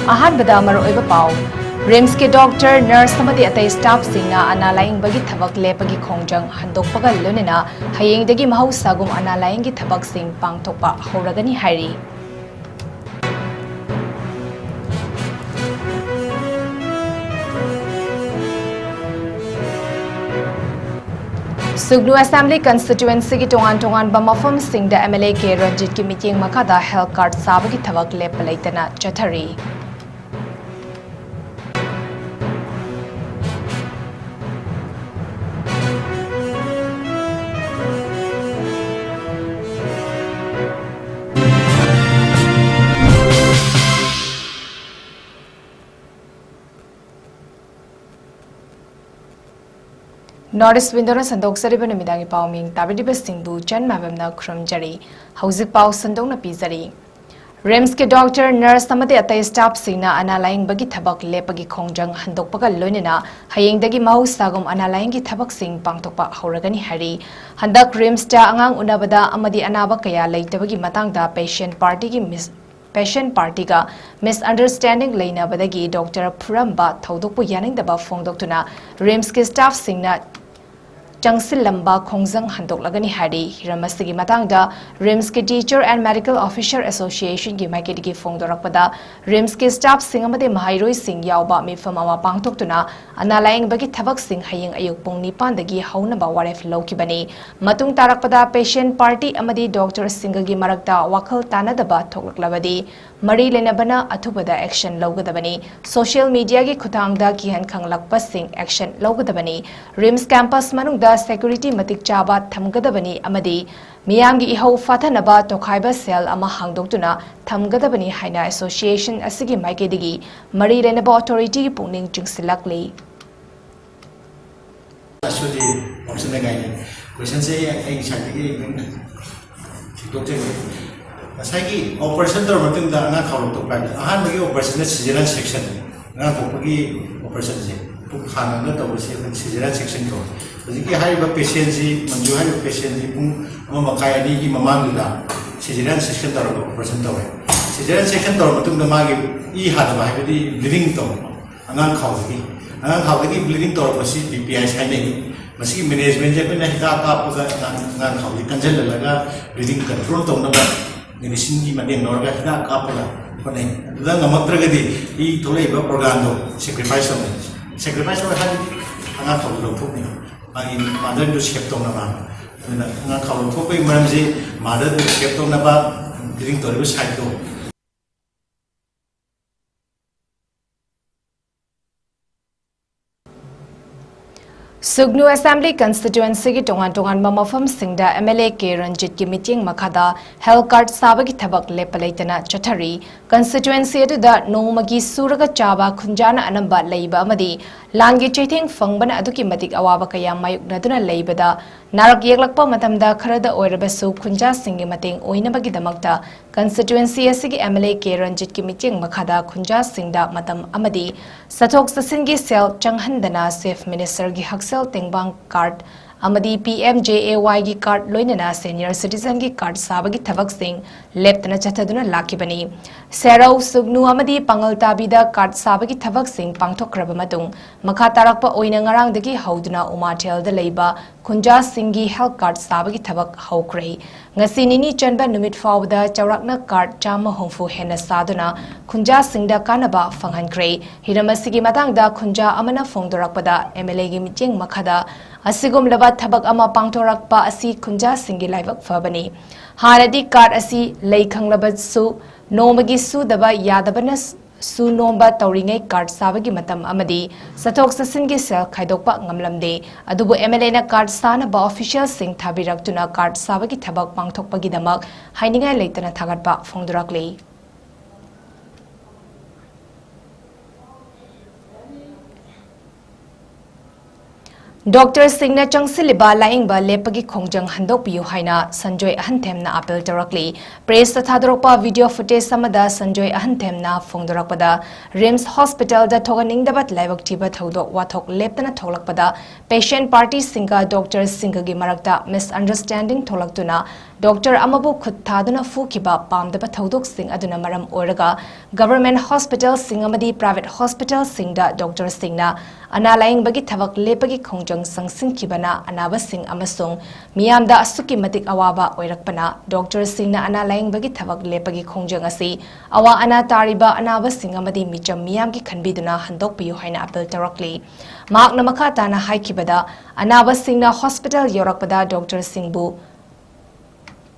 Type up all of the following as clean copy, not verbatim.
अहानबदा मरुओइबा पाउ रिम्स के doctor nurse समदि अतै स्टाफ सिंगना अना लाइंगबगी थबक लेपगी खोंजंग हंदोकपगा लोनेना हयेंगदगी महौसागुम अना लाइंगी थबक सिंग पांगथोकपा हौरगनी हाइरी सुग्नु असेंबली कंस्टिट्यूएंसी की तोंगान मफम सिंह MLA के रंजित की मीटिंग मखादा हेल्थ कार्ड साबगी थबक लेप लेतना चथरी नॉर्थ ईस्ट विंडोना संदोक्सरिब नुमिदांगी पाउमिंग ताबिदिब सिंबु ꯆꯟꯃꯥꯕꯝꯅ ꯈꯨꯔꯨꯝꯖꯔꯤ ꯍꯧꯖꯤꯛ ꯄꯥꯎ ꯁꯟꯗꯣꯛꯅ ꯄꯤꯖꯔꯤ रिम्स के डॉक्टर नर्स समदि अतै स्टाफ सिंगना अना लाइंगबगी थबक लेपगी खोंजंग हंदोकपगा लोनेना हयेंगदगी महौसागुम अना लाइंगी थबक सिंग पांगथोकपा हौरगनी हाइरी हंदक रिम्स ता अंगांग उनाबदा अमदि अनाबा कया लेतबगी मतंगदा पेशेंट पार्टी का मिसअंडरस्टैंडिंग लेनाबदगी डॉक्टर फुरंबा थौदोकपु यानिंगदबा फोंदोक्तुना रिम्स के स्टाफ सिंगना चंगसिलंबा खोंजंग हंदोकलगनी हाइरी हिरमसिगी मतंगदा रिम्स के teacher and medical officer association की माइकेदगी फोंदोरकपदा रिम्स के स्टाफ सिंग अमदे महाइरोय सिंग यावबा मिफम अमा पांगथोक्तुना अनालाइंगबगी थबक सिंग हयेंग अयुक पुंग 9 दगी हौनबा वारेफ लौकिबनी मतुंग तारकपदा पेशेंट पार्टी अमदि डॉक्टर सिंगगी मरकता वाखल तानदबा थोकलकलबदी मरी लेनबना अथुबदा एक्शन लौगदबनी सोशल मीडिया की खुतांगदा किहन खंगलकपा सिंग एक्शन लौगदबनी रिम्स कैंपस मनुंगदा security matik chaba thamgadabani amadi miyamgi ihau fathanaba tokhaiba cell ama hangdoktuna thamgadabani haina association asigi maikedigi mari renaba authority gi pungning chingsilakli actually option gai question se ai chhatigi doctor asagi operation tor matung da na khawlo to plan ahan gi operation cesarean section na thopagi operation je खाना न तबसे सिजरन section को हजिकी हाइबा patient जी Manju हाइबा patient जी पुंग अमा मखाय अनि की ममांगदा सिजरन section तरो operation तवे सिजरन section तरो मतुंग द मागे ई हादबा हाइबदी ब्लीडिंग तो अंगां खावगी ब्लीडिंग तरो पसी PPI साइने मसी मैनेजमेंट जे पेन हिदा कापगा अंगां खावगी कंजल लगा ब्लीडिंग कंट्रोल तौनबा मेडिसिन की मदे नोरगा हिदा कापगा पने दंग मत्रगदी ई तोलेबा प्रोग्राम दो सैक्रिफाइस हो sacrifice or had an apple of cooking. I mean, mother to skip on about. And a couple of cooking Ramsey, mother to skip on about getting to the side door. Sugnu assembly constituency की तोंगान मफम सिंगदा MLA K Ranjit की meeting मखादा health card साबगी थबक लेपलेतना चथरी कंस्टिट्यूएंसी अदुदा नोमगी सूरगा चाबा खुंजाना अनंबा लेइबा अमदी लांगी चैथिंग फंगबना अदुकी मतिक अवाबा कया मायुकनदुना लेइबदा नारक येगलकपा मतमदा खरदा ओइरबसु खुंजा सिंगी मतिंग ओइनबगी दमकता कंस्टिट्यूएंसी असिगी MLA के रंजित की मीटिंग मखादा खुंजा सिंगदा मतम अमदी सथोक ससिनगी सेल चंगहंदना चीफ मिनिस्टर की हक्सल तेंगबांग कार्ड अमदी PMJAY की कार्ड लोइनना सीनियर सिटीजन की कार्ड साबगी थबक सिंग लेप्तना चथदुना लाखिबनी सेरौ सुग्नु अमदी पंगल ताबीदा कार्ड साबगी थबक सिंग पांगथोक्रब मतुंग मखा तारकपा ओइना ngarangdagi hauduna umathelda leiba खुंजा सिंगी हेल्थ कार्ड साबगी थबक हौख्रे ngasi nini chanba numit fawda chawrakna card chama hongfu hena saduna खुंजा सिंगदा कानबा फंगहनख्रे हिरमसिगी मतंगदा खुंजा अमना फोंदोरकपदा MLA गी मीटिंग मखदा असिगुम लबा थबक अमा पांगथोरकपा असि खुंजा सिंगी लाइबक फबनी हारदी कार्ड असि लेखंगलबसु नोमगी सुदबा यादबना सुनोंबा तौरिंगै कार्ड साबगी मतम अमदी सथोक ससिनगी सेल खाइदोकपा ngamlamde अदुबु MLA ना कार्ड सानबा ऑफिशियल सिंग थाबिरक्तुना कार्ड साबगी थबक पांगथोकपगी दमक हाइनिंगाय लेतना थागतपा फोंदोरकले Doctor Singna Changsiliba Laingba Lepagi Khongjang Handokpiu Haina Sanjoy Ahanthemna appeal directly. Praise the Thadropa video footage Samada Sanjoy Ahanthemna Fongdorakpada Rims Hospital da Toganingdabat Laibak Tiba Thodok Watok Leptana Tolakpada Patient Party Singa Doctor Singagi Marakta Misunderstanding Tolaktuna Doctor Amabu Kuttaduna Fukiba Pamdaba Thodok Sing Aduna Maram Oraga Government Hospital Singamadi Private Hospital Singda Doctor Singna Analaying Bagi Tavak Lepagi Khongjang Sangsin Kibana Anaba Sing Amasung Miyamda Asuki Matik Awaba Oirakpana Doctor Singna Analaying Bagi Tavak Lepagi Khongjang Asi Awa Ana Tariba Anaba Singamadi Micham Miyamki Kanbiduna Handok Piyu Haina Appeal Tarakli Mark Namakata na Haikibada Anaba Singna Hospital Yorakpada Doctor Singbu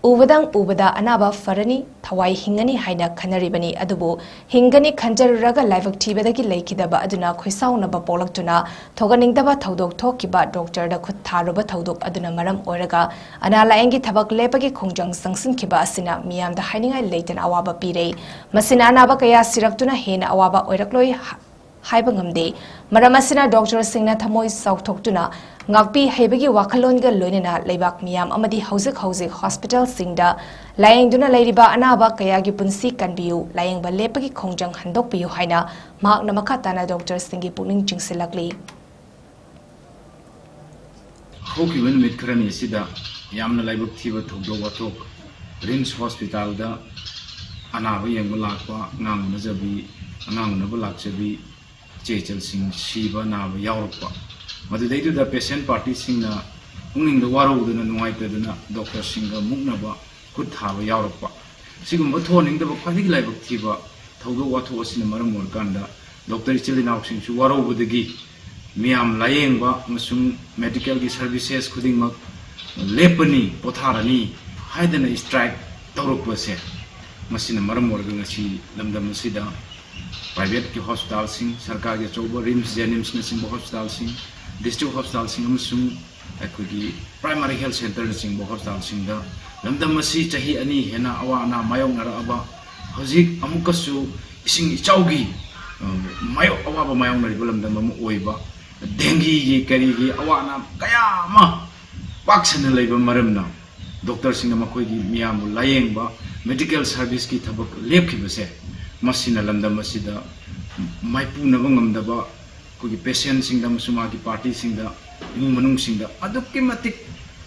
Ubada Anaba Farani, Tawai Hingani Haina Kanaribani Adubu, Hingani Kanjar Raga Livak Tibadaki Lakidaba Aduna Kwisauna Bapolaktuna, Toganingdaba Todok Tokiba Doctor da Kutaruba Todok Aduna Maram Oraga, Anala Engi Tabak Lepagi Khongjang Sangsin Kiba Asina, Miam the Hininga Late and Awaba Pire, Masina Anabakaya Siraktuna Hena Awaba Orakloi Haibangamde, Maramasina Doctor Singna Tamoy South Toktuna. Ngakpi Hebagi Wakalonga Lunina Lebak Miam Amadi Hauzik Hospital Singda Lying Duna Ladiba Anaba Kayagi Punsi Kanbiu Lying Balepagi Khongjang Handok Piu Haina Mark Namakatana Doctor Singi Puning Jingsilakli Hoki when with Krani Sida Yamna Labuk Tiva Togdo Watok Rims Hospital da Anaba Yangalakwa Nang Nazabi Anang Nabalaksabi Chechel Sing Shiva Nava Yaurpa Madai to the patient party Singna Uning the Waro than a Nuaita than Doctor Singa Mugnaba could have a Yaropa. Sigum Batoning the Papatic Life of Tiva, Togo what was in the Maramur Ganda, Doctor Chilin Auction to Waro with the Gi, Miam Layengba, Masum medical services couldn't Lepani, Potarani, Hidden a strike, Toropose, Masina Maramur Ganashi, Lamda Masida, Private Hospital Sing, Sarkagi Choba, Rims, Jenims, Nasimbo Hospital Sing. District Hospital Sing Amasung Equity Primary Health Center Sing Hospital Singda Lamdamasi Chahi Ani Hena Awana Mayong Naraba Hozik Amukasu Sing Chaugi Mayo Awaba Mayong Naribulam Dam Oiba Dengi Karigi Awana Kayama Paksan Labor Maramna Doctor Singamakoi Miamu Layengba Medical Service Ki Tabak Lepkibase Masina Lamdamasida Maipu Navangam Daba patient sing the Musumaki party sing the Manung sing the Aduki Matik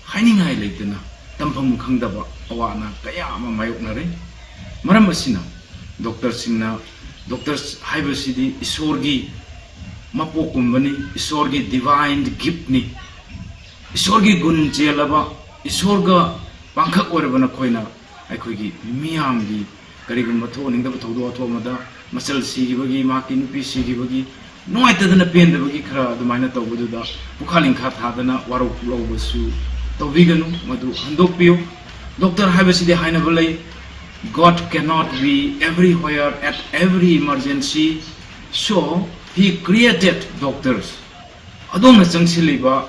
Hining High Latena, Tampam Kangdaba, Awana, Kayama Mayoknare, Maramasina, Doctor Singna, Doctors Hyber City, Isorgi, Mapo Kumbani, Isorgi Divine Gipni, Isorgi Gun Jelaba, Isorga Banka Orebana Koina, Akwigi, Miamgi, Karigamato, Ninga Todo Tomada, Masal Sigibagi, Makin Pisigi. No, I didn't appear the Bagikra, the Minata Wududa, Pukaling Kat Hadana, Waro Pulovasu, Toviganu, Madu, Handopio, Doctor Habesidi Hainavalay. God cannot be everywhere at every emergency, so He created doctors. Adona Sangsiliba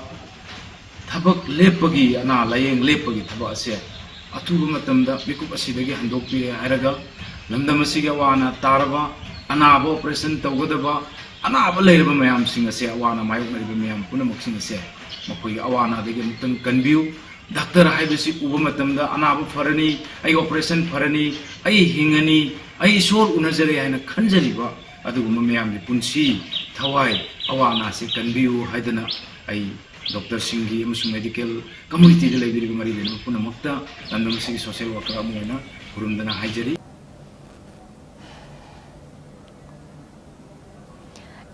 Tabak Lepagi, Ana Laying Lepagi Tabase, Atumatamda, Bikupasidi Handopia, Araga, Lamdamasigawana, Tarava, Anabo, Present Togodaba. Anaba Labor Mayam sing a say, Awana, my Mayam, Punamoxing a say, Makui Awana, they can view. Doctor Hibisi Ubamatamda, Anaba Farani, I operation Farani, I Hingani, I saw Unazari and a Kanjariba, Adumayam, the Punsi, Tawai, Awana, second view, Haidana, I Doctor Singi, medical community, the lady Marilyn, Punamokta, and the social worker Amuna, Urundana Hajari.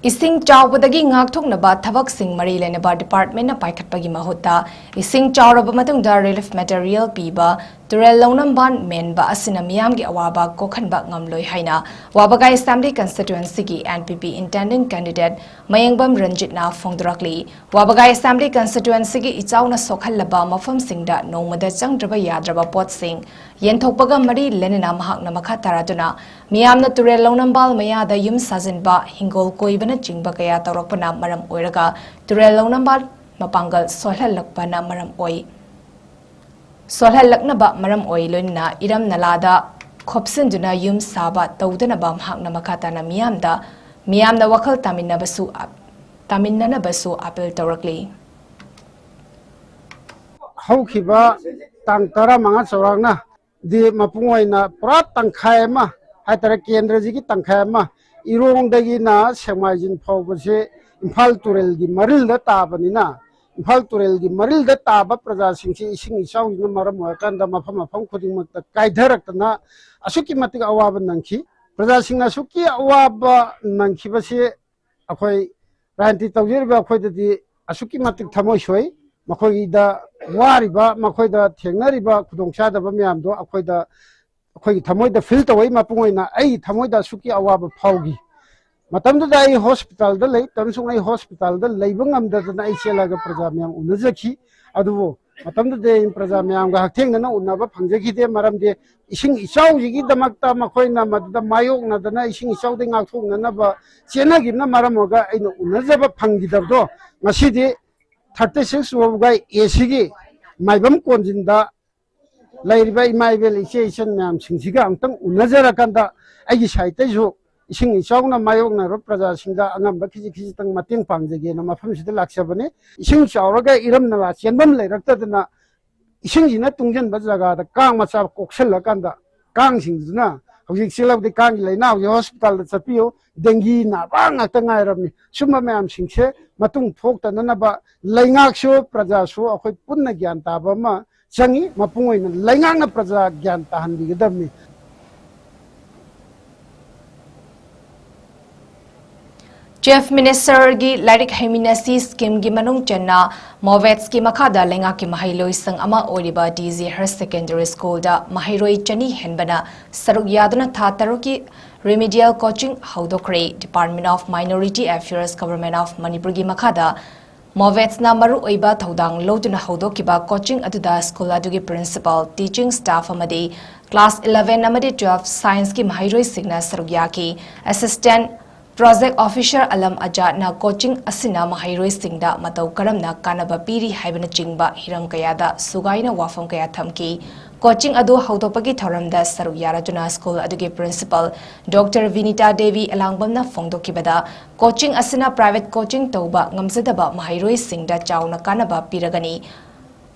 Ising Chawbadagi Ngaktonaba Tavak Sing Marilenaba Department of Paikatpagi Mahuta, Ising Chawrabamatunda Relief Material Piba, Turel Lonamban Menba Asina Miamgi Awaba Kokanbak Ngamloi Haina, Wabagai Assembly Constituency NPP Intendant Candidate Mayangbam Ranjitna Fongdrakli, Wabagai Assembly Constituency Itzauna Sokalaba Mafam Singda, no Madachang Draba Yadraba Pot Sing, Yentopaga Mari Lenina Mahak Namakataraduna, Miamna Turel Lonambal Maya the Yum Sazinba, Hingol Koibana Jingbakaya Taropana Maram Oiraga, Turel Lonambal Mapangal Sohalakpana Maram Oi. Solhalaknaba Maram Oiluna, Iram Nalada, Kopsinduna Yum Saba, Taudanabam Hakna Makatana Miamda, Wakal Taminanabasu Apple directly. हौखिबा तांग 15 चौरांगना दि मपुंगोइना पुरा तंखाय मा हाइतरे केंद्र जी की तंखाय मा इरोंगदगी ना सेमाइजिन फावबसे इम्फाल तुरेल की मरिल the ताबनिना Imphal तुरेल की मरिल the ताब प्रजा सिंगसी इसिंग इचाउना मरम होयकांदा मफम मफम खुदिंगमत कायधरक्तना असुकी मतिक अवाब नंखी प्रजा सिंगना सुकी अवाब नंखिबसे अखोय रांति तौजिरबा अखोयदि असुकी मतिक थमोय सोय मखोयदा वारिबा मखोयदा थेंगनरिबा खुदोंचादबा म्यामदो अखोयदा अखोयगी थमोयदा फिल तवै मपुंगोइना आई थमोयदा सुकी अवाब फावगी मतमदुदा आई हॉस्पिटल द लई तमसुंग आई हॉस्पिटल द लैबा ngamdadana आई चेलागा प्रजा म्याम उनजखी अदुबो मतमदुदे प्रजा म्यामगा हथेंगना उनबा फंगजखीदे मरमदे इसिंग इचाउजिगी दमकता मखोयना मददा मायोगनादना इसिंग इचाउदे ngakthognanaba चेनागिबना मरमोगा आइनो उनजबा फंगिदबदो ngasiди 36 वोबगा एसीगी माइबम कोनजिंदा लाइरिबा इमाइबेल इचे इचन म्याम सिंगसिगा अंतंग उनजरकांदा आइगी साइतेजु इसिंग इचाउना मायोगना रो प्रजा सिंगा अंगम खिजि खिजि तंग मतेंग पांगजेगे मफम सिदा लाक्सबने इसिंग चावरगा इरमना चेनबम लेरक्तदना इसिंगिना तुंगजन जगादा कांग मचा कोक्सलकांदा कांग सिंगजुना हौजिक सिलबदि कांग लेना हौजि हॉस्पिटल द चपियो डेंगी नाबा ngakta ngairabni summa myam singse matung thoktanaba laingaksu prajasu akhoi punna gyan taba ma changi mapungoina laingakna praja gyan tahanbigedamni Chief Minister gi Larik Heminasi scheme gi manung chenna Movets ki makhada lenga ki mahailoi sang ama oriba DZ Her Secondary School da mahairoi chani henbana saruk yaduna tha taruki remedial coaching haudokre Department of Minority Affairs Government of Manipur gi makhada Movets na maru oiba thodang loduna haudokiba coaching aduda school adugi principal teaching staff amadi class 11 amadi 12 science ki mahairoi signa saruk yaki assistant Project Officer Alam Ajat na coaching asina mahairoi singda matau karamna kanaba piri haibana chingba hiram kayada sugaina wafam kaya thamki coaching adu hautopagi thoramda saru yarajuna school adugi principal Dr. Vinita Devi alangbamna phongdokibada coaching asina private coaching tauba ngamsadaba mahairoi singda chauna kanaba piragani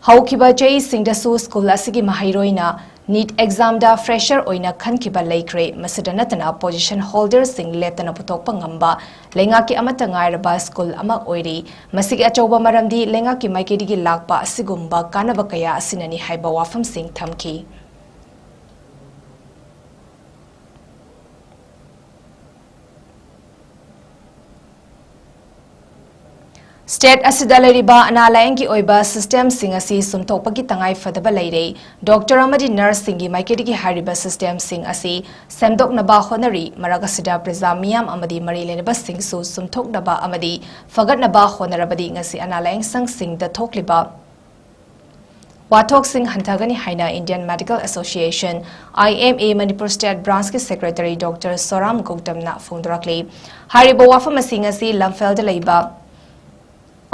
haukiba chei singda su school asigi mahairoina NEET exam da fresher oina khankiba laikre masidanatana position holder sing letana putokpa ngamba lenga ki amata ngairaba school ama oiri masigi achoba maramdi lenga ki maikedi gi lakpa asigumba kanaba kaya asinani haiba wafam sing thamki State asidalariba analayangi oiba system sing asi sumthokpagi tangai fadaba leire doctor amadi nurse singi maikedi gi hariba system sing asi semdoknaba honari maragasida prezamiam amadi marilenaba singsu sumthoknaba amadi fagatnaba honarabadi ngasi analayang sang sing da thokliba Wathok Singh Hantagani Haina Indian Medical Association IMA Manipur State Branch ki Secretary Dr. Soram Gautamna phongdorakli hariba wafam asing asi lamfel da leiba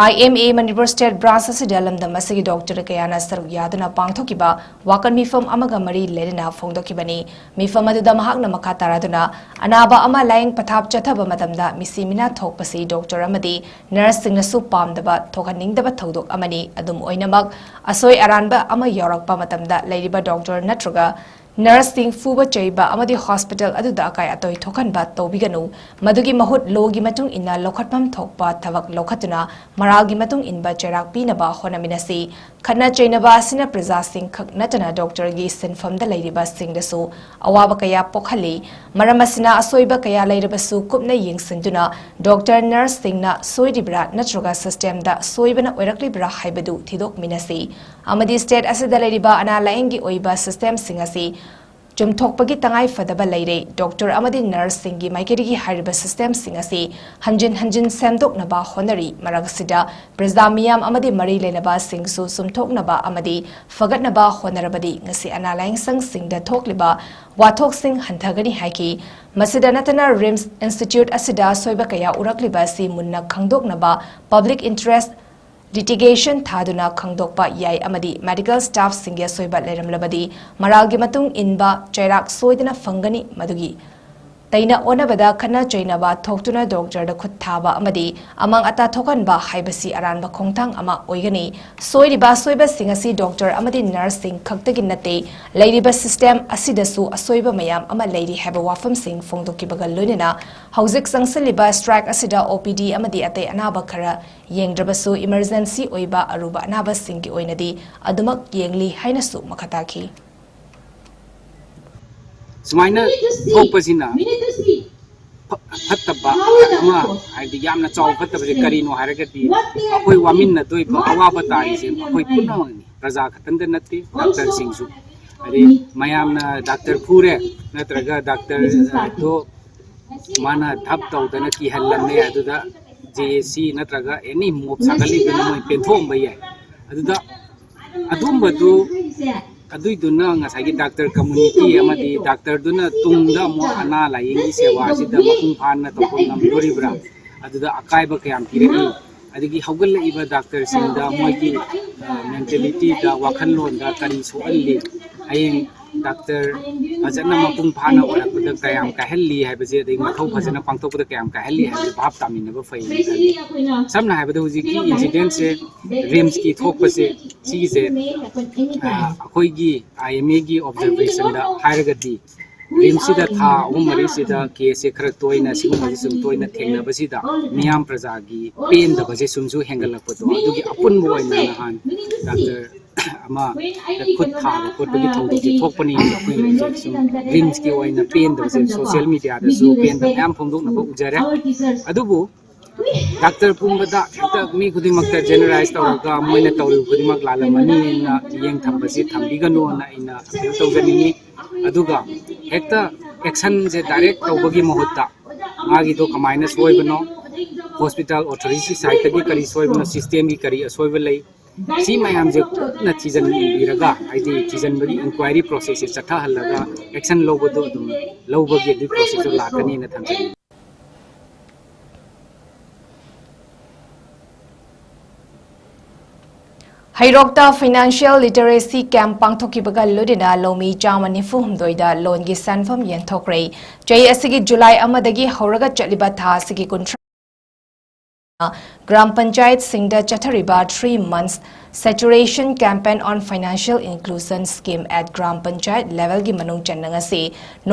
IMA Manipur State Branch asidalam damasigi Dr. Kayana Saruk Yadana Pangthokiba Wakan Mifam Amaga Mari Ledina Phongdokibani Mifam Aduda Mahakna Makataraduna Anaba Ama Laing Pathap Chathaba Matamda Misimina Thokpasi Dr. Amadi Nurse Singnasu Pamdaba Thokaningdaba Thodok Amani Adum Oinamak Asoi Aranba Ama Yorakpa Matamda Ladiba Dr. Natraga Nurse Singh Fuba Chaiba Amadi Hospital Aduda Akai Atoi Thokanba Tobiganu Madugi Mahut Logi Matung Inna Lokhatpam Thokpa Thavak Lokhatuna Maralgi Matung Inba Cherak Pinaba Honaminasi Khana Chainaba Asina Praja Singh Khak Natana Dr. Gi Sinfam da Ladiba Singh Dasu Awaba Kaya Pokhali Maramasina Asoiba Kaya Ladibasu Kupna Ying Sinduna Dr. Nurse Singh na Soidibra Natroga System da Soibana Oirakli Bra Haibadu Thidok Minasi Amadi State Asida Ladiba Ana Laengi Oiba System Singasi Jumthokpagi tangai fadaba leire Dr. Amadi Nurse Singhi Maikeri hariba system singasi hanjin semdoknaba honari maragasida Prezamiam Amadi Mari Lenaba Singsu Sumthoknaba Amadi Fagatnaba honarabadi ngasi analayang sang singda thokliba Wathok Singh Hantagani haiki Masidanatana RIMS Institute asida soiba kaya urakliba si munna khangdoknaba public interest litigation thaduna khangdokpa yai amadi medical staff singya soiba leramlabadi maralgi matung inba chairak soidana fangani madugi taina onabada khana chainaba thoktuna doctor da khut thaba amadi amang ata thokan ba haibasi aran ba khongthang ama oigani soiriba soiba singasi doctor amadi nurse sing khaktagi nate leiriba system asidasu asoiba mayam ama leiri haba wafam sing phongdoki bagal loinena hauzik sangsaliba strike asida OPD amadi ate anaba khara yengdrabasu emergency oiba aruba anaba singi oinadi adumak yengli hainasu makhataki Sumaina thokpasina fattaba ama haidi yamna chaw fattaba je karino haragati akoi waminna doi ba awaba tari se akoi punamani praja khatanda natte doctor singsu ari mayamna doctor phure natraga doctor to mana dhap tawdana ki hallanne aduda JC natraga any mob sagali dana moi penthom bayai aduda adumbadu aduiduna ngasagi doctor community amadi doctor duna tungda mo ana layengi sewa sida mapung phanna topon namdoribra aduda akaiba kayam pirani adigi haugal iba doctor sinda moigi mentality da wakhanlon da kari soalli ayeng doctor ajana mapung phana ora kuda kayam kahelli haibaje dei mathau phajana pangtokda kayam kahelli haibaje bhap tamina ba fai samna haibada huji ki incident se rims ki thokpase chise akoi gi IMA gi observation da hairagati rimsida tha umari sida case khara toina sigumari sum toina thengna basida miyam praja gi pain da baje sumju hengalakpo to adugi apun boina han doctor ama khut tha ko to gi thodu ji thokpani akoi sum rims ki oina pain da baje social media da so pain da yam phongdok na ba ujare adubu doctor pumbada hekta mi khudimaka generalize tawraga moina tawru khudimak lalamani na yeng thambasi thambigano na ina appeal tawjani aduga hekta action je direct tawbagi mohutta agi do kamaina soibano hospital authority side gi kari soibano system gi kari soiba lei si mayam je na thijan biraga aidi thijan bagi inquiry process chatha halaga action lobodo dum lobagi di process la kani na thamjani Hairokta financial literacy camp pangthoki bagal lodina lomi chamani fuhumdoida loan gi sanfam yenthokre jai asigi July amadagi horaga chaliba tha asigi kontra Gram Panchayat Singda Chathariba 3 months saturation campaign on financial inclusion scheme at Gram Panchayat level gi manung channangasi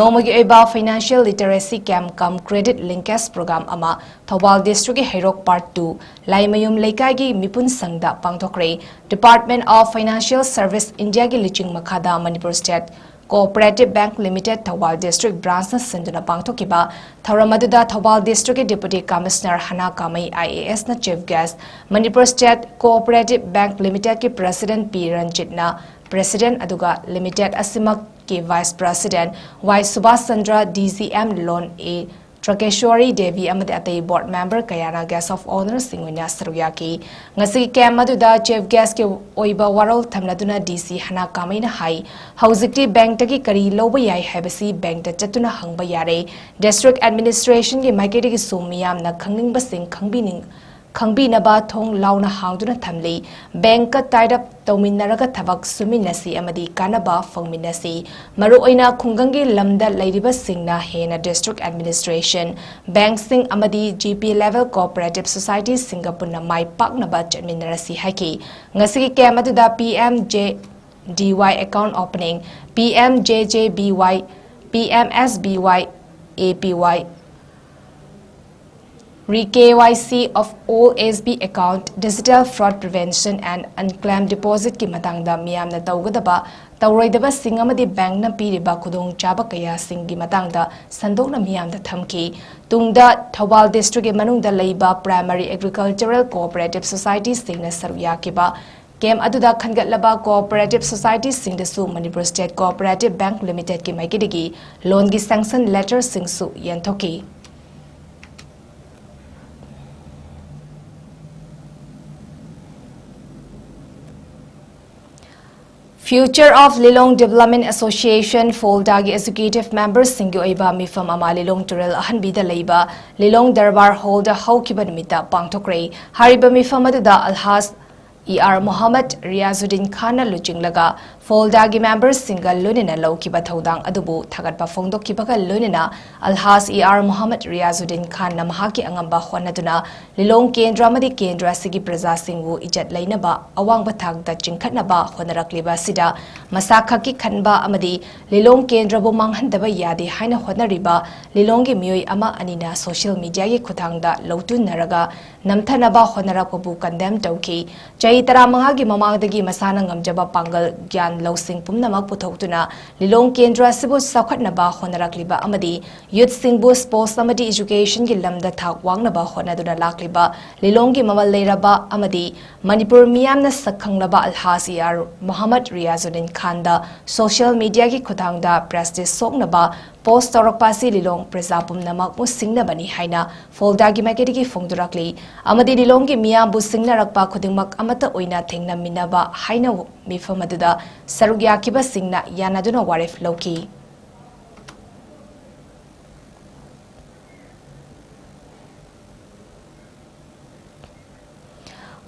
nomagi eba financial literacy camp kam credit linkage program ama Thobal district gi Hairok part 2 Laimayum Leikai gi Mipun Sangda pangthokre Department of Financial Service India gi liching makhada Manipur State Cooperative Bank Limited Thobal District Branch na sinduna pangthokiba Thoramaduda Thobal District Deputy Commissioner Hana Kamai IAS na Chief Guest Manipur State Cooperative Bank Limited ki President P Ranjit na President aduga Limited Asimak ki Vice President Y Subhash Chandra DCM Loan A Trakeshwari Devi amade atay board member kayana guest of honor singwina saruyaki ngasi camp aduda chief guest ke oiba warol thamnaduna DC Hana Kamaina hai hauzikti bank taki kari loba yai habasi bank ta chatuna hangba yare district administration ki maiketi ki sumiyam na khangning basing khangbinaba thong launa hangduna thamli bank ka tied up tawminnaraga thabak suminasi amadi kanaba fangminasi maru oina khungangi lamda lairiba singna hena district administration bank sing amadi GP level cooperative society singapore mai paknaba chatminarasi haki ngasi camp aduda PMJDY account opening PMJJBY PMSBY APY Re-KYC of all SB account, digital fraud prevention and unclaimed deposit ki matangda miyamna tawgadaba tawroidaba sing amadi bank na piriba khudong chaba kaya sing gi matangda sandokna miyamda thamki tungda Thobal district manungda leiba primary agricultural cooperative society singna saryakiba Kem aduda khangatlaba cooperative society singdasu Manipur State Cooperative Bank Limited ki maikidigi loan gi sanction letter singsu yenthoki Future of Lilong Development Association Foldagi Executive Members Singi Oiba Mifam Ama Lilong Turel Ahanbida Leiba Lilong Darbar Hall da Haukiba Nimita Pangtokre Hariba Mifam Aduda Alhas ER Muhammad Riazuddin Khana Lujinglaga ꯐꯣꯜꯗꯥꯒꯤ ꯃꯦꯝꯕꯔꯁꯤꯡꯒ ꯂꯣꯏꯅꯅ ꯂꯧꯈꯤꯕ ꯊꯧꯗꯥꯡ ꯑꯗꯨꯕꯨ ꯊꯥꯒꯠꯄ ꯐꯣꯡꯗꯣꯛꯈꯤꯕꯒ ꯂꯣꯏꯅꯅ ꯑꯜꯍꯥꯖ ꯏ.ꯑꯥꯔ. ꯃꯣꯍꯝꯃꯗ ꯔꯤꯌꯥꯖꯨꯗꯤꯟ ꯈꯥꯟꯅ ꯃꯍꯥꯛꯀꯤ ꯑꯉꯝꯕ ꯍꯣꯠꯅꯗꯨꯅ ꯂꯤꯂꯣꯡ ꯀꯦꯟꯗ꯭ꯔ ꯑꯃꯗꯤ ꯀꯦꯟꯗ꯭ꯔ ꯑꯁꯤꯒꯤ ꯄ꯭ꯔꯖꯥꯁꯤꯡꯕꯨ ꯏꯖꯠ ꯂꯩꯅꯕ ꯑꯋꯥꯡꯕ ꯊꯥꯛꯇ ꯆꯤꯡꯈꯠꯅꯕ ꯍꯣꯠꯅꯔꯛꯂꯤꯕ ꯑꯁꯤꯗ ꯃꯁꯥ ꯈꯛꯀꯤ ꯈꯟꯕ ꯑꯃꯗꯤ ꯂꯤꯂꯣꯡ ꯀꯦꯟꯗ꯭ꯔꯕꯨ ꯃꯥꯡꯍꯟꯗꯕ ꯌꯥꯗꯦ ꯍꯥꯏꯅ ꯍꯣꯠꯅꯔꯤꯕ ꯂꯤꯂꯣꯡꯒꯤ ꯃꯤꯑꯣꯏ ꯑꯃ ꯑꯅꯤꯅ ꯁꯣꯁꯤꯌꯦꯜ ꯃꯤꯗꯤꯌꯥꯒꯤ ꯈꯨꯠꯊꯥꯡꯗ ꯂꯧꯇꯨꯟꯅꯔꯒ ꯅꯝꯊꯅꯕ ꯍꯣꯠꯅꯔꯛꯄꯕꯨ ꯀꯟꯗꯦꯝ ꯇꯧꯈꯤ꯫ ꯆꯍꯤ 15ꯒꯤ ꯃꯃꯥꯡꯗꯒꯤ ꯃꯁꯥꯅ ꯉꯝꯖꯕ ꯄꯥꯡꯒꯜ ꯒ꯭ꯌꯥꯟ ꯂꯧꯁꯤꯡ ꯄꯨꯝꯅꯃꯛ ꯄꯨꯊꯣꯛꯇꯨꯅ ꯂꯤꯂꯣꯡ ꯀꯦꯟꯗ꯭ꯔ ꯑꯁꯤꯕꯨ ꯆꯥꯎꯈꯠꯅꯕ ꯍꯣꯠꯅꯔꯛꯂꯤꯕ ꯑꯃꯗꯤ ꯌꯨꯠꯁꯤꯡꯕꯨ ꯁ꯭ꯄꯣꯔꯠꯁ ꯑꯃꯗꯤ ꯏꯖꯨꯀꯦꯁꯟꯒꯤ ꯂꯝꯗ ꯊꯥꯛ ꯋꯥꯡꯅꯕ ꯍꯣꯠꯅꯗꯨꯅ ꯂꯥꯛꯂꯤꯕ ꯂꯤꯂꯣꯡꯒꯤ ꯃꯃꯜ ꯂꯩꯔꯕ ꯑꯃꯗꯤ ꯃꯅꯤꯄꯨꯔ ꯃꯤꯌꯥꯝꯅ ꯁꯛꯈꯪꯂꯕ ꯑꯜꯍꯥꯖ ꯏ.ꯑꯥꯔ. ꯃꯣꯍꯝꯃꯗ ꯔꯤꯌꯥꯖꯨꯗꯤꯟ ꯈꯥꯟꯗ ꯁꯣꯁꯤꯌꯦꯜ ꯃꯤꯗꯤꯌꯥꯒꯤ ꯈꯨꯠꯊꯥꯡꯗ ꯄ꯭ꯔꯦꯁꯇꯤꯖ ꯁꯣꯛꯅꯕ ꯄꯣꯁꯠ ꯇꯧꯔꯛꯄ ꯑꯁꯤ ꯂꯤꯂꯣꯡ ꯄ꯭ꯔꯖꯥ ꯄꯨꯝꯅꯃꯛꯄꯨ ꯁꯤꯡꯅꯕꯅꯤ ꯍꯥꯏꯅ ꯐꯣꯜꯗꯥꯒꯤ ꯃꯥꯏꯀꯩꯗꯒꯤ ꯐꯣꯡꯗꯣꯔꯛꯂꯤ ꯑꯃꯗꯤ ꯂꯤꯂꯣꯡꯒꯤ ꯃꯤꯌꯥꯝꯕꯨ ꯁꯤꯡꯅꯔꯛꯄ ꯈꯨꯗꯤꯡꯃꯛ ꯑꯃꯠꯇ ꯑꯣꯏꯅ ꯊꯦꯡꯅꯃꯤꯟꯅꯕ ꯍꯥꯏꯅ ꯃꯤꯐꯝ ꯑꯗꯨꯗ ꯁꯔꯨꯛ ꯌꯥꯈꯤꯕꯁꯤꯡꯅ ꯌꯥꯅꯗꯨꯅ ꯋꯥꯔꯦꯞ ꯂꯧꯈꯤ꯫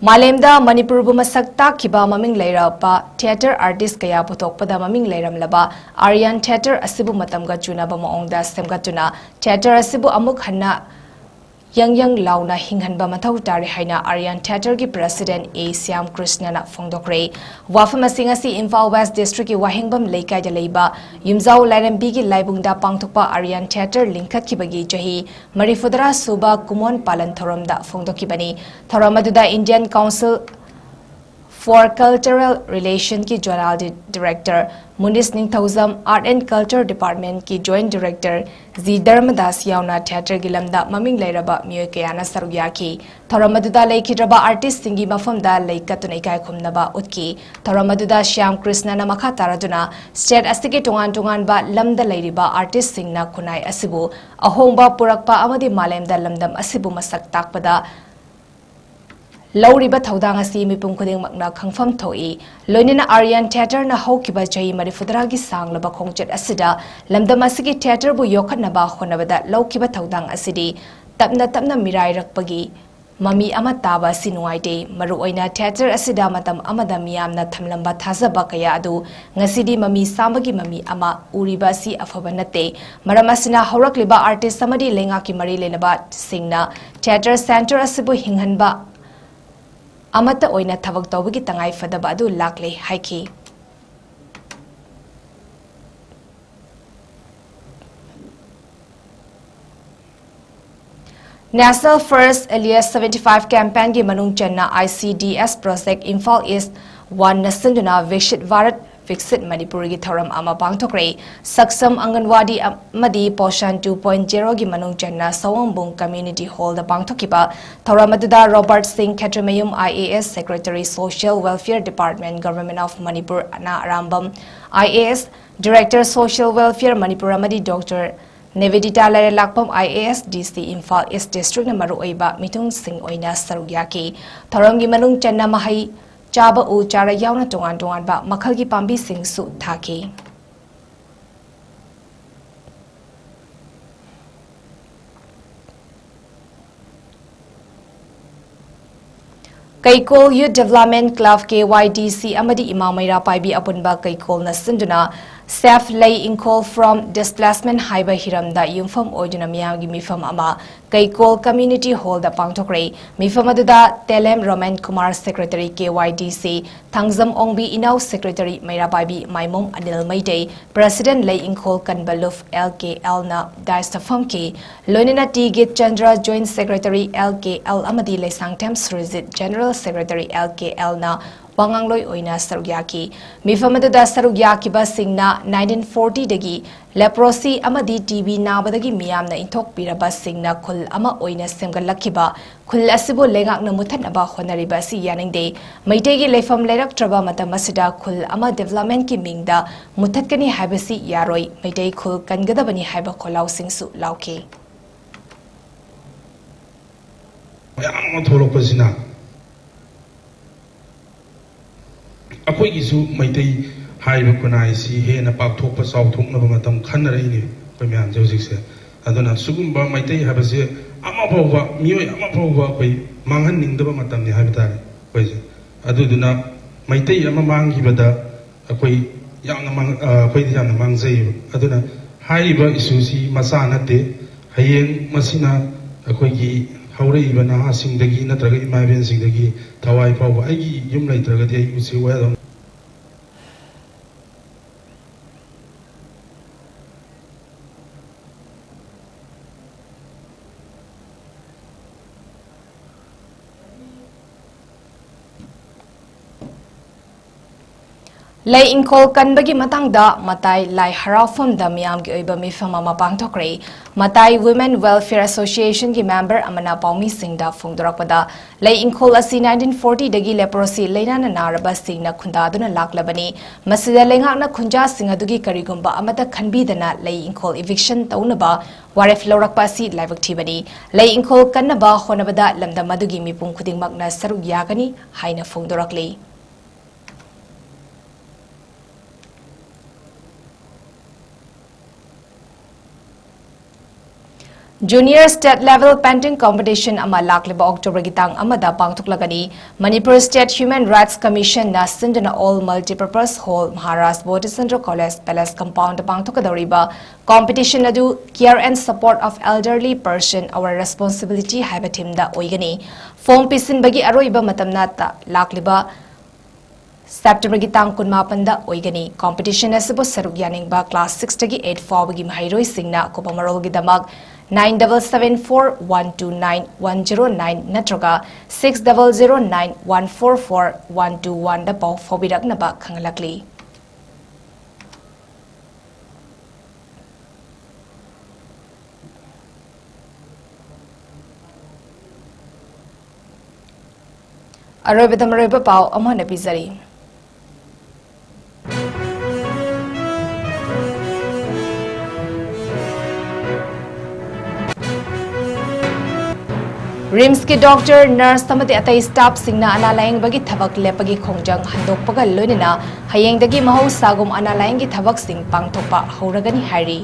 ꯃꯥꯂꯦꯝꯗ ꯃꯅꯤꯄꯨꯔꯕꯨ ꯃꯁꯛ ꯇꯥꯛꯈꯤꯕ ꯃꯃꯤꯡ ꯂꯩꯔꯕ ꯊꯤꯌꯦꯇꯔ ꯑꯥꯔꯇꯤꯁꯠ ꯀꯌꯥ ꯄꯨꯊꯣꯛꯄꯗ ꯃꯃꯤꯡ ꯂꯩꯔꯝꯂꯕ ꯑꯥꯔꯌꯟ ꯊꯤꯌꯦꯇꯔ ꯑꯁꯤꯕꯨ ꯃꯇꯝꯒ ꯆꯨꯅꯕ ꯃꯑꯣꯡꯗ ꯁꯦꯝꯒꯠꯇꯨꯅ ꯊꯤꯌꯦꯇꯔ ꯑꯁꯤꯕꯨ ꯑꯃꯨꯛ ꯍꯟꯅ ꯌꯪ ꯂꯥꯎꯅ ꯍꯤꯡꯍꯟꯕ ꯃꯊꯧ ꯇꯥꯔꯦ ꯍꯥꯏꯅ ꯑꯥꯔꯌꯟ ꯊꯤꯌꯦꯇꯔꯒꯤ ꯄ꯭ꯔꯦꯁꯤꯗꯦꯟꯠ ꯑꯦ. ꯁ꯭ꯌꯥꯝꯀ꯭ꯔꯤꯁꯅꯅ ꯐꯣꯡꯗꯣꯛꯈ꯭ꯔꯦ꯫ ꯋꯥꯐꯝ ꯑꯁꯤ ꯉꯁꯤ ꯏꯝꯐꯥꯜ ꯋꯦꯁꯠ ꯗꯤꯁꯇ꯭ꯔꯤꯛꯀꯤ ꯋꯥꯍꯦꯡꯕꯝ ꯂꯩꯀꯥꯏꯗ ꯂꯩꯕ ꯌꯨꯝꯖꯥꯎ ꯂꯥꯏꯔꯦꯝꯕꯤꯒꯤ ꯂꯥꯏꯕꯨꯡꯗ ꯄꯥꯡꯊꯣꯛꯄ ꯑꯥꯔꯌꯟ ꯊꯤꯌꯦꯇꯔ ꯂꯤꯡꯈꯠꯈꯤꯕꯒꯤ ꯆꯍꯤ 34 ꯁꯨꯕ ꯀꯨꯝꯑꯣꯟ ꯄꯥꯂꯟ ꯊꯧꯔꯝꯗ ꯐꯣꯡꯗꯣꯛꯈꯤꯕꯅꯤ꯫ ꯊꯧꯔꯝ ꯑꯗꯨꯗ ꯏꯟꯗꯤꯌꯟ ꯀꯥꯎꯟꯁꯤꯜ ꯐꯣꯔ ꯀꯜꯆꯔꯦꯜ ꯔꯤꯂꯦꯁꯟꯁꯀꯤ zonal director Munish Ningthoujam, art and culture ꯗꯤꯄꯥꯔꯠꯃꯦꯟꯠꯀꯤ ꯖꯣꯏꯟꯠ ꯗꯤꯔꯦꯛꯇꯔ ꯖꯤ. ꯙꯔꯃꯗꯥꯁ ꯌꯥꯎꯅ ꯊꯤꯌꯦꯇꯔꯒꯤ ꯂꯝꯗ ꯃꯃꯤꯡ ꯂꯩꯔꯕ ꯃꯤꯑꯣꯏ ꯀꯌꯥꯅ ꯁꯔꯨꯛ ꯌꯥꯈꯤ꯫ ꯊꯧꯔꯝ ꯑꯗꯨꯗ ꯂꯩꯈꯤꯗ꯭ꯔꯕ ꯑꯥꯔꯇꯤꯁꯠꯁꯤꯡꯒꯤ ꯃꯐꯝꯗ ꯂꯩ ꯀꯠꯇꯨꯅ ꯏꯀꯥꯏ ꯈꯨꯝꯅꯕ ꯎꯠꯈꯤ꯫ ꯊꯧꯔꯝ ꯑꯗꯨꯗ ꯁ꯭ꯌꯥꯝꯀ꯭ꯔꯤꯁꯅꯅ ꯃꯈꯥ ꯇꯥꯔꯗꯨꯅ ꯁ꯭ꯇꯦꯠ ꯑꯁꯤꯒꯤ ꯇꯣꯉꯥꯟ ꯇꯣꯉꯥꯟꯕ ꯂꯝꯗ ꯂꯩꯔꯤꯕ ꯑꯥꯔꯇꯤꯁꯠꯁꯤꯡꯅ ꯈꯨꯟꯅꯥꯏ ꯑꯁꯤꯕꯨ ꯑꯍꯣꯡꯕ ꯄꯨꯔꯛꯄ ꯑꯃꯗꯤ ꯃꯥꯂꯦꯝꯗ ꯂꯝꯗꯝ ꯑꯁꯤꯕꯨ ꯃꯁꯛ ꯇꯥꯛꯄꯗ ꯂꯧꯔꯤꯕ ꯊꯧꯗꯥꯡ ꯑꯁꯤ ꯃꯤꯄꯨꯝ ꯈꯨꯗꯤꯡꯃꯛꯅ ꯈꯪꯐꯝ ꯊꯣꯛꯏ꯫ ꯂꯣꯏꯅꯅ ꯑꯥꯔꯌꯟ ꯊꯤꯌꯦꯇꯔꯅ ꯍꯧꯈꯤꯕ ꯆꯍꯤ 34ꯒꯤ ꯁꯥꯡꯂꯕ ꯈꯣꯡꯆꯠ ꯑꯁꯤꯗ ꯂꯝꯗꯝ ꯑꯁꯤꯒꯤ ꯊꯤꯌꯦꯇꯔꯕꯨ ꯌꯣꯛꯈꯠꯅꯕ ꯍꯣꯠꯅꯕꯗ ꯂꯧꯈꯤꯕ ꯊꯧꯗꯥꯡ ꯑꯁꯤꯗꯤ ꯇꯞꯅ ꯇꯞꯅ ꯃꯤꯔꯥꯏꯔꯛꯄꯒꯤ ꯃꯃꯤ ꯑꯃ ꯇꯥꯕ ꯑꯁꯤ ꯅꯨꯡꯉꯥꯏꯇꯦ꯫ ꯃꯔꯨꯑꯣꯏꯅ ꯊꯤꯌꯦꯇꯔ ꯑꯁꯤꯗ ꯃꯇꯝ ꯑꯃꯗ ꯃꯤꯌꯥꯝꯅ ꯊꯝꯂꯝꯕ ꯊꯥꯖꯕ ꯀꯌꯥ ꯑꯗꯨ ꯉꯁꯤꯗꯤ ꯃꯃꯤ ꯁꯥꯝꯕꯒꯤ ꯃꯃꯤ ꯑꯃ ꯎꯔꯤꯕ ꯑꯁꯤ ꯑꯐꯕ ꯅꯠꯇꯦ꯫ ꯃꯔꯝ ꯑꯁꯤꯅ ꯍꯧꯔꯛꯂꯤꯕ ꯑꯥꯔꯇꯤꯁꯠ ꯑꯃꯗꯤ ꯂꯩꯉꯥꯛꯀꯤ ꯃꯔꯤ ꯂꯩꯅꯕꯁꯤꯡꯅ ꯊꯤꯌꯦꯇꯔ ꯁꯦꯟꯇꯔ ꯑꯁꯤꯕꯨ ꯍꯤꯡꯍꯟꯕ ꯑꯃꯠꯇ ꯑꯣꯏꯅ ꯊꯕꯛ ꯇꯧꯕꯒꯤ ꯇꯉꯥꯏꯐꯗꯕ ꯑꯗꯨ ꯂꯥꯛꯂꯦ ꯍꯥꯏꯈꯤ꯫ ꯅꯦꯁꯅꯦꯜ ꯐꯥꯔꯁꯠ ꯑꯦꯂꯤꯌꯁ 75 ꯀꯦꯝꯄꯦꯟꯒꯤ ꯃꯅꯨꯡ ꯆꯟꯅ ICDS ꯄ꯭ꯔꯣꯖꯦꯛꯠ ꯏꯝꯐꯥꯜ ꯏꯁꯠ 1ꯅ ꯁꯤꯟꯗꯨꯅ ꯚꯤꯛꯁꯤꯠ ꯚꯥꯔꯠ ꯚꯤꯛꯁꯤꯠ ꯃꯅꯤꯄꯨꯔꯒꯤ ꯊꯧꯔꯝ ꯑꯃ ꯄꯥꯡꯊꯣꯛꯈ꯭ꯔꯦ꯫ ꯁꯛꯁꯝ ꯑꯪꯒꯟꯋꯥꯗꯤ ꯑꯃꯗꯤ ꯄꯣꯁꯟ 2.0ꯒꯤ ꯃꯅꯨꯡ ꯆꯟꯅ ꯁꯋꯣꯝꯕꯨꯡ ꯀꯝꯃ꯭ꯌꯨꯅꯤꯇꯤ ꯍꯣꯜꯗ ꯄꯥꯡꯊꯣꯛꯈꯤꯕ ꯊꯧꯔꯝ ꯑꯗꯨꯗ Robert Singh Khetrimayum IAS secretary social welfare department government of Manipur Ana Arambam IAS director social welfare Manipur ꯑꯃꯗꯤ doctor Nebidita Leirelakpam IAS DC Imphal east ꯗꯤꯁꯇ꯭ꯔꯤꯛꯅ ꯃꯔꯨꯑꯣꯏꯕ ꯃꯤꯊꯨꯡꯁꯤꯡ ꯑꯣꯏꯅ ꯁꯔꯨꯛ ꯌꯥꯈꯤ꯫ ꯊꯧꯔꯝꯒꯤ ꯃꯅꯨꯡ ꯆꯟꯅ ꯃꯍꯩ ꯆꯥꯕ ꯎ ꯆꯥꯔꯥ ꯌꯥꯎꯅ ꯇꯣꯉꯥꯟ ꯇꯣꯉꯥꯟꯕ ꯃꯈꯜꯒꯤ ꯄꯥꯝꯕꯤꯁꯤꯡꯁꯨ ꯊꯥꯈꯤ꯫ ꯀꯩꯀꯣꯜ ꯌꯨꯠ development club KYDC amadi Ima Maira Paibi Apunba Kaikol na Sinduna Sef Lay Inkol from Displacement Haiba Hiramda Yumfam Oiduna Miyagi Mifam Ama Kaikol Community Hall da Pangtokre Mifamaduda Telem Roman Kumar Secretary KYDC Tangzam Ongbi Inau Secretary Maira Paibi Maimum Anil Maitei President Lay Inkol Kanbaluf LKL na Daistafamki Lonina T Git Chandra Joint Secretary LKL Amadi Lesangtem Srizit General Secretary LKL na Wangangloi Oina Sarugyaki Mifamadada Sarugyaki Basingna 1940 dagi leprosy amadi TB nabadagi miyamna intok piraba singna khul ama oina semgalakiba khul asibu lengakna muthanaba honariba si yaningde maitegi lefam leraktraba matamasida khul ama development ki mingda muthatkani haibasi yaroi maitei khul kangadabani haiba kholau singsu lauke yam tholokpasina अखोई गिसु मैतई हाइब कुनाई सी हेना पाकथोकपा चावथोकनबा मतम खन्नरैनि कोइ म्याम जौजिकसे अदुना सुगुम्बा मैतई हाबसे अमा फावबा मियोय अमा फावबा कोइ मांगहन निंगदबा मतमनि हाइब तारे कोइसे अदुदुना मैतई अमा मांगिबदा ꯑꯩꯈꯣꯏ ꯑꯩꯈꯣꯏꯗꯤ ꯌꯥꯝꯅ ꯃꯥꯡꯖꯩꯕ ꯑꯗꯨꯅ ꯍꯥꯏꯔꯤꯕ ꯏꯁꯨꯁꯤ ꯃꯆꯥ ꯅꯠꯇꯦ ꯍꯌꯦꯡ ꯃꯁꯤꯅ ꯑꯩꯈꯣꯏꯒꯤ ꯍꯧꯔꯛꯏꯕ ꯅꯍꯥꯁꯤꯡꯗꯒꯤ ꯅꯠꯇ꯭ꯔꯒ ꯏꯃꯥ ꯏꯕꯦꯟꯁꯤꯡꯗꯒꯤ ꯊꯋꯥꯏ ꯐꯥꯎꯕ ꯑꯩꯒꯤ ꯌꯨꯝ ꯂꯩꯇ꯭ꯔꯒꯗꯤ ꯑꯩ ꯎꯆꯦꯛ ꯋꯥꯌꯥꯗꯧꯅ Lay Inkol Kanbagi Matangda, Matai Lai Harafum da Miamgi Oiba Mifama Mapangtokre, Matai Women Welfare Association ki member Amana Paumi Singda Fungdorakpada, Lay Inkol Asi 1940 Dagi Leprosi Lena Naraba Singna Kundaduna Laklabani, Masida Lengana Kunja Singadugi Karigumba Amata Kanbidana, Lay Inkol Eviction Taunaba, Waref Lorakpasi Livactivity, Lay Inkol Kanaba Honabada Lamda Madugi Mipung Kuding Magna Saru Yagani, Haina Fungdorakli. Junior State Level Painting Competition ama lakleba October gitang amada pangtuklagani Manipur State Human Rights Commission na Sindana All Multipurpose Hall Maharashtra Bodhisattva College Palace Compound pangtukadoriba competition adu care and support of elderly person our responsibility haiba thimda oigani form pisin bagi aroiba matamna ta lakleba September gitang kunmapanda oigani competition asibo saruk yaningba class 6 tagi 8 fawagi mahairoi singna kopamarol gidamag 970129109109 natraga 6009144121 da pau fobiraknaba khangalakli Aroibadamaroiba pau amana bizari Rims ki doctor, nurse tamati atai staff singna analayang bagi thabak lepagi khongjang handokpaga loinina hayengdagi mahau sagum analayang gi thabak sing pangthokpa hauragani hari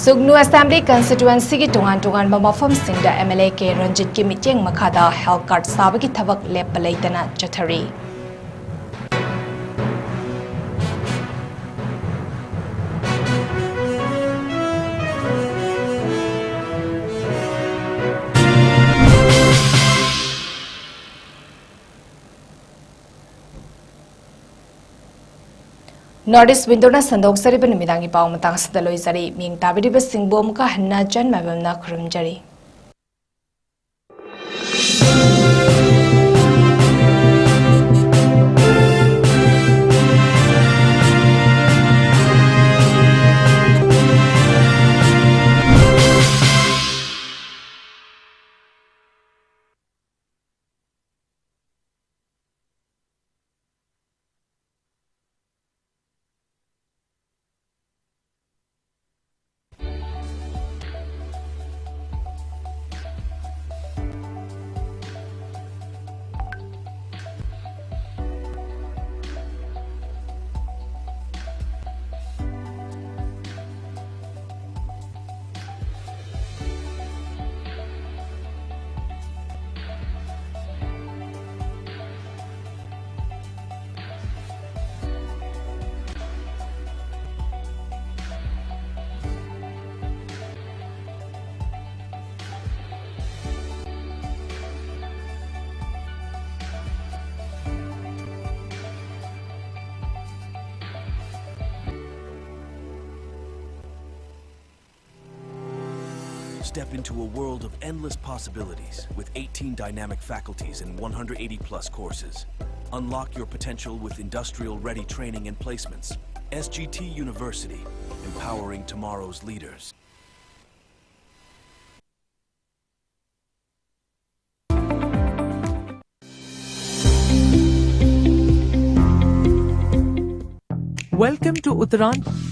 Sugnu Assembly Constituency ki tungan mamafam singda MLA 𝐂𝐲𝐸𝐬 𝐁𝐫𝐸 health card sabagi thabak lepalaitana chathari Northeast Windona Sandok Sariba Numidangi Pau Matang Sadaloi Zari Ming Tabiriba Singbom Ka Hanna Jan Mabamna Kurumjari Step into a world of endless possibilities with 18 dynamic faculties and 180 plus courses. Unlock your potential with industrial-ready training and placements. SGT University, empowering tomorrow's leaders. Welcome to Uttaran.